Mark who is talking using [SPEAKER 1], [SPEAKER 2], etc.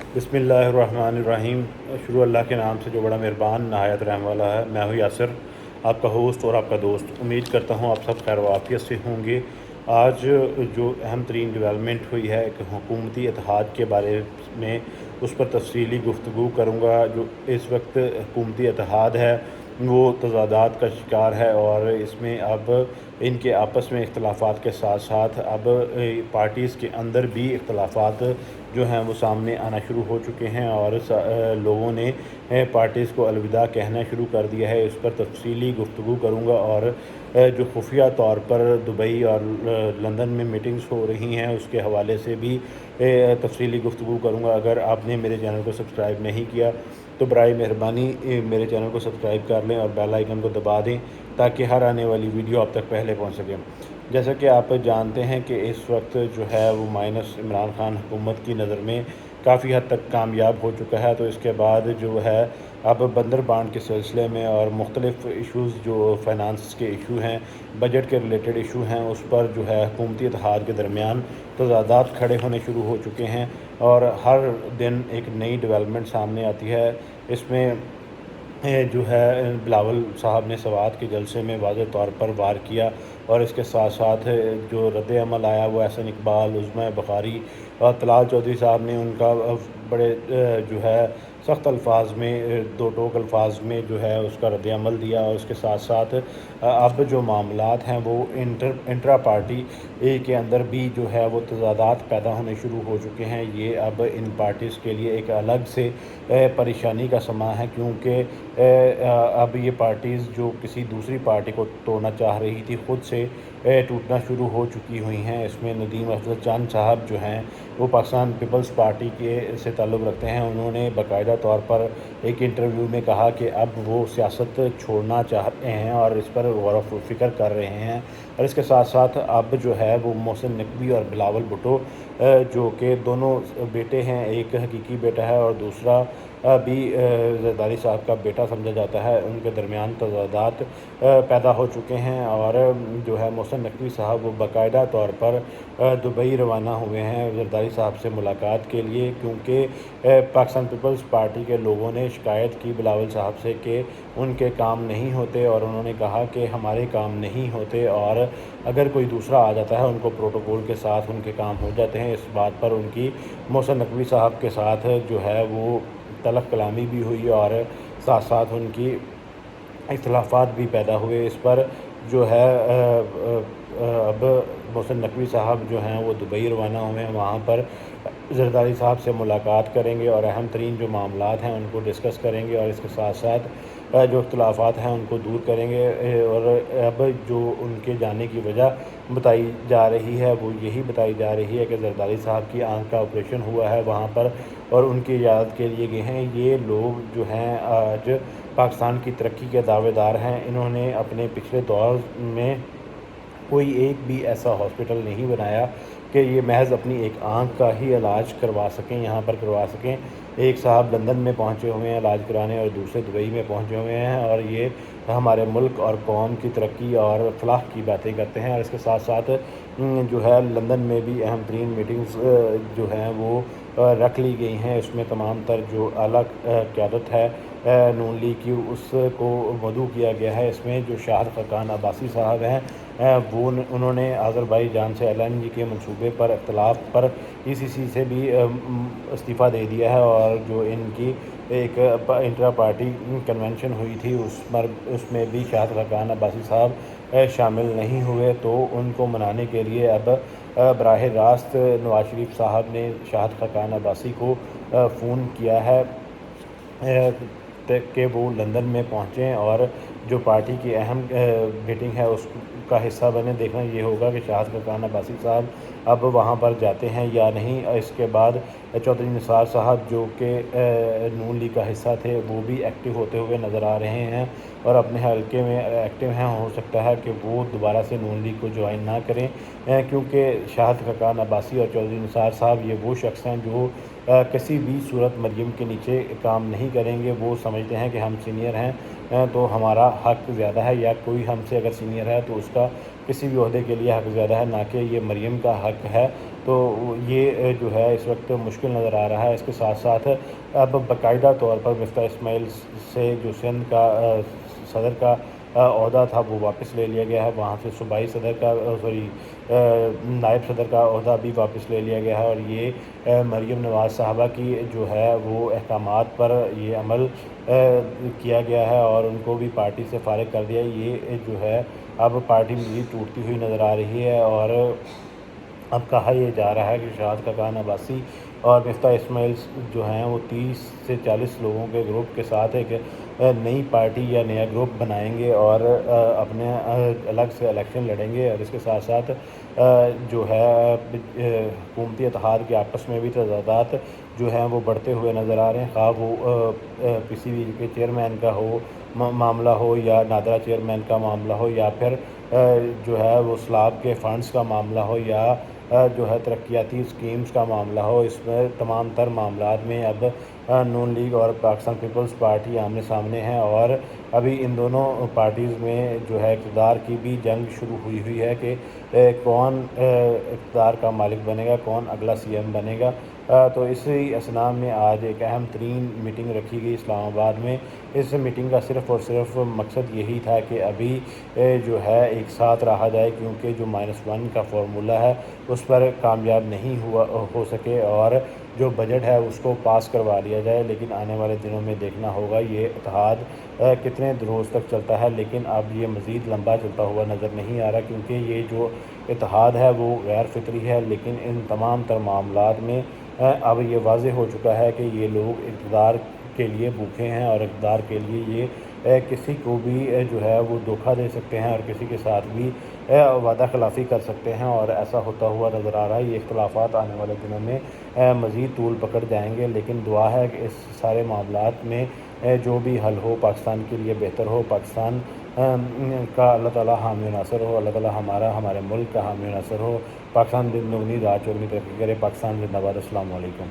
[SPEAKER 1] बसमिल्लाहिर्रहमानिर्रहीम। शुरू अल्लाह के नाम से जो बड़ा मेहरबान नहायत रहम वाला है। मैं हूँ यासिर, आपका होस्ट और आपका दोस्त। उम्मीद करता हूँ आप सब खैर वाफियत से होंगे। आज जो अहम तरीन डेवलपमेंट हुई है एक हुकूमती इत्तेहाद के बारे में, उस पर तफसीली गुफ्तगू करूँगा। जो इस वक्त हुकूमती इत्तेहाद है वो तज़ादात का शिकार है, और इसमें अब इनके आपस में इख्तलाफात के साथ साथ अब पार्टीज़ के अंदर भी इख्तलाफात जो हैं वो सामने आना शुरू हो चुके हैं, और लोगों ने पार्टीज़ को अलविदा कहना शुरू कर दिया है। इस पर तफसीली गुफ्तगू करूँगा, और जो खुफिया तौर पर दुबई और लंदन में मीटिंग्स हो रही हैं उसके हवाले से भी तफसीली गुफ्तगू करूँगा। अगर आपने मेरे चैनल को सब्सक्राइब नहीं किया तो बराए मेहरबानी मेरे चैनल को सब्सक्राइब कर लें और बेल आइकन को दबा दें, ताकि हर आने वाली वीडियो आप तक पहले पहुंच सके। जैसा कि आप जानते हैं कि इस वक्त जो है वो माइनस इमरान खान हुकूमत की नज़र में काफ़ी हद तक कामयाब हो चुका है। तो इसके बाद जो है अब बंदर बांड के सिलसिले में और मुख्तलिफ इशूज़ जो फाइनेंस के इशू हैं, बजट के रिलेटेड इशू हैं, उस पर जो है हुकूमती इत्तेहाद के दरमियान तज़ादात खड़े होने शुरू हो चुके हैं, और हर दिन एक नई डेवलपमेंट सामने आती है। इसमें जो है बिलावल साहब ने सवात के जलसे में वाज़ेह तौर पर वार किया, और इसके साथ साथ जो रद्द अमल आया वो एहसन इकबाल, उज़्मा बुखारी और तलाल चौधरी साहब ने उनका बड़े जो है सख्त अल्फाज में, दो टोक अल्फाज में जो है उसका रद्द अमल दिया। और उसके साथ साथ अब जो मामलात हैं वो इंट्रा पार्टी के अंदर भी जो है वो तज़ादात पैदा होने शुरू हो चुके हैं। ये अब इन पार्टीज़ के लिए एक अलग से परेशानी का समा है, क्योंकि अब ये पार्टीज़ जो किसी दूसरी पार्टी को तोड़ना चाह रही थी खुद से टूटना शुरू हो चुकी हुई हैं। इसमें नदीम अफजल चंद साहब जो हैं वो पाकिस्तान पीपल्स पार्टी के से ताल्लुक़ रखते हैं। उन्होंने बाकायदा तौर पर एक इंटरव्यू में कहा कि अब वो सियासत छोड़ना चाहते हैं और इस पर गौर व फिक्र कर रहे हैं। और इसके साथ साथ अब जो है वो मोहसिन नकवी और बिलावल भुट्टो जो कि दोनों बेटे हैं, एक हकीकी बेटा है और दूसरा भी जरदारी साहब का बेटा समझा जाता है, उनके दरमियान तज़ादात पैदा हो चुके हैं। और जो है मोहसिन नकवी साहब वो बाकायदा तौर पर दुबई रवाना हुए हैं जरदारी साहब से मुलाकात के लिए, क्योंकि पाकिस्तान पीपल्स पार्टी के लोगों ने शिकायत की बिलावल साहब से कि उनके काम नहीं होते, और उन्होंने कहा कि हमारे काम नहीं होते, और अगर कोई दूसरा आ जाता है उनको प्रोटोकॉल के साथ उनके काम हो जाते हैं। इस बात पर उनकी मोहसिन नकवी साहब के साथ जो है वो तलब कलामी भी हुई, और साथ साथ उनकी इख्तलाफात भी पैदा हुए। इस पर जो है अब मोहसिन नकवी साहब जो हैं वो दुबई रवाना हुए हैं, वहाँ पर जरदारी साहब से मुलाकात करेंगे और अहम तरीन जो मामलात हैं उनको डिस्कस करेंगे, और इसके साथ साथ जो इख्तलाफात हैं उनको दूर करेंगे। और अब जो उनके जाने की वजह बताई जा रही है वो यही बताई जा रही है कि जरदारी साहब की आंख का ऑपरेशन हुआ है वहाँ पर, और उनकी इजाज़त के लिए गए हैं। ये लोग जो हैं आज पाकिस्तान की तरक्की के दावेदार हैं। इन्होंने अपने पिछले दौर में कोई एक भी ऐसा हॉस्पिटल नहीं बनाया कि ये महज अपनी एक आंख का ही इलाज करवा सकें, यहाँ पर करवा सकें। एक साहब लंदन में पहुँचे हुए हैं इलाज कराने, और दूसरे दुबई में पहुँचे हुए हैं, और ये हमारे मुल्क और कौम की तरक्की और फलाह की बातें करते हैं। और इसके साथ साथ जो है लंदन में भी अहम तरीन मीटिंग्स जो हैं वो रख ली गई हैं। इसमें तमाम तर जो आला क़यादत है नून लीग की उसको मदऊ किया गया है। इसमें जो शाहिद खकान अब्बासी साहब हैं वो उन्होंने आज़रबाईजान से LNG के मंसूबे पर इख्तलाफ पर ECC से भी इस्तीफ़ा दे दिया है, और जो इनकी एक इंट्रा पार्टी कन्वेंशन हुई थी उसमें भी शाहिद खकान अब्बासी साहब शामिल नहीं हुए। तो उनको मनाने के लिए अब बराह रास्त नवाज शरीफ साहब ने शाहिद खकान अब्बासी को फ़ोन किया है कि वो लंदन में पहुँचें और जो पार्टी की अहम मीटिंग है उसका हिस्सा बने। देखना ये होगा कि शाहिद खकान अब्बासी साहब अब वहाँ पर जाते हैं या नहीं। इसके बाद चौधरी निसार साहब जो कि नून लीग का हिस्सा थे वो भी एक्टिव होते हुए नज़र आ रहे हैं और अपने हलके में एक्टिव हैं। हो सकता है कि वो दोबारा से नून लीग को ज्वाइन ना करें, क्योंकि शाहिद खकान अब्बासी और चौधरी निसार साहब ये वो शख्स हैं जो किसी भी सूरत मरियम के नीचे काम नहीं करेंगे। वो समझते हैं कि हम सीनियर हैं तो हमारा हक़ ज़्यादा है, या कोई हमसे अगर सीनियर है तो उसका किसी भी ओहदे के लिए हक़ ज़्यादा है, ना कि ये मरियम का हक़ है। تو یہ جو ہے اس وقت مشکل نظر آ رہا ہے۔ اس کے ساتھ ساتھ اب باقاعدہ طور پر مفتاح اسماعیل سے جو سندھ کا صدر کا عہدہ تھا وہ واپس لے لیا گیا ہے، وہاں سے صوبائی صدر کا نائب صدر کا عہدہ بھی واپس لے لیا گیا ہے، اور یہ مریم نواز صاحبہ کی جو ہے وہ احکامات پر یہ عمل کیا گیا ہے اور ان کو بھی پارٹی سے فارغ کر دیا۔ یہ جو ہے اب پارٹی مزید ٹوٹتی ہوئی نظر آ رہی ہے، اور اب کہا یہ جا رہا ہے کہ شہاد خاقان عباسی اور مفتاح اسماعیل جو ہیں وہ 30 سے 40 لوگوں کے گروپ کے ساتھ ایک نئی پارٹی یا نیا گروپ بنائیں گے اور اپنے الگ سے الیکشن لڑیں گے، اور اس کے ساتھ ساتھ جو ہے حکومتی اتحاد کے آپس میں بھی تضادات جو ہیں وہ بڑھتے ہوئے نظر آ رہے ہیں، خواہ وہ پی سی بی کے چیئرمین کا ہو معاملہ ہو، یا نادرا چیئرمین کا معاملہ ہو، یا پھر جو ہے وہ سلاب کے فنڈز کا معاملہ ہو، یا جو ہے ترقیاتی اسکیمز کا معاملہ ہو۔ اس میں تمام تر معاملات میں اب نون لیگ اور پاکستان پیپلز پارٹی آمنے سامنے ہیں، اور ابھی ان دونوں پارٹیز میں جو ہے اقتدار کی بھی جنگ شروع ہوئی ہے کہ کون اقتدار کا مالک بنے گا، کون اگلا سی ایم بنے گا۔ تو اسی اسنا میں آج ایک اہم ترین میٹنگ رکھی گئی اسلام آباد میں۔ اس میٹنگ کا صرف اور صرف مقصد یہی تھا کہ ابھی جو ہے ایک ساتھ رہا جائے، کیونکہ جو -1 کا فارمولہ ہے اس پر کامیاب نہیں ہو سکے، اور جو بجٹ ہے اس کو پاس کروا لیا جائے، لیکن آنے والے دنوں میں دیکھنا ہوگا یہ اتحاد کتنے روز تک چلتا ہے، لیکن اب یہ مزید لمبا چلتا ہوا نظر نہیں آ رہا، کیونکہ یہ جو اتحاد ہے وہ غیر فطری ہے، لیکن ان تمام تر معاملات میں اب یہ واضح ہو چکا ہے کہ یہ لوگ اقتدار کے لیے بھوکے ہیں، اور اقتدار کے لیے یہ کسی کو بھی جو ہے وہ دھوکہ دے سکتے ہیں، اور کسی کے ساتھ بھی وعدہ خلافی کر سکتے ہیں، اور ایسا ہوتا ہوا نظر آ رہا ہے۔ یہ اختلافات آنے والے دنوں میں مزید طول پکڑ جائیں گے، لیکن دعا ہے کہ اس سارے معاملات میں جو بھی حل ہو پاکستان کے لیے بہتر ہو، پاکستان کا اللہ تعالیٰ حامی و ناصر ہو، اللہ تعالیٰ ہمارے ملک کا حامی و ناصر ہو، پاکستان دن دگنی رات چوگنی ترقی کرے، پاکستان زندہ باد۔ السلام علیکم۔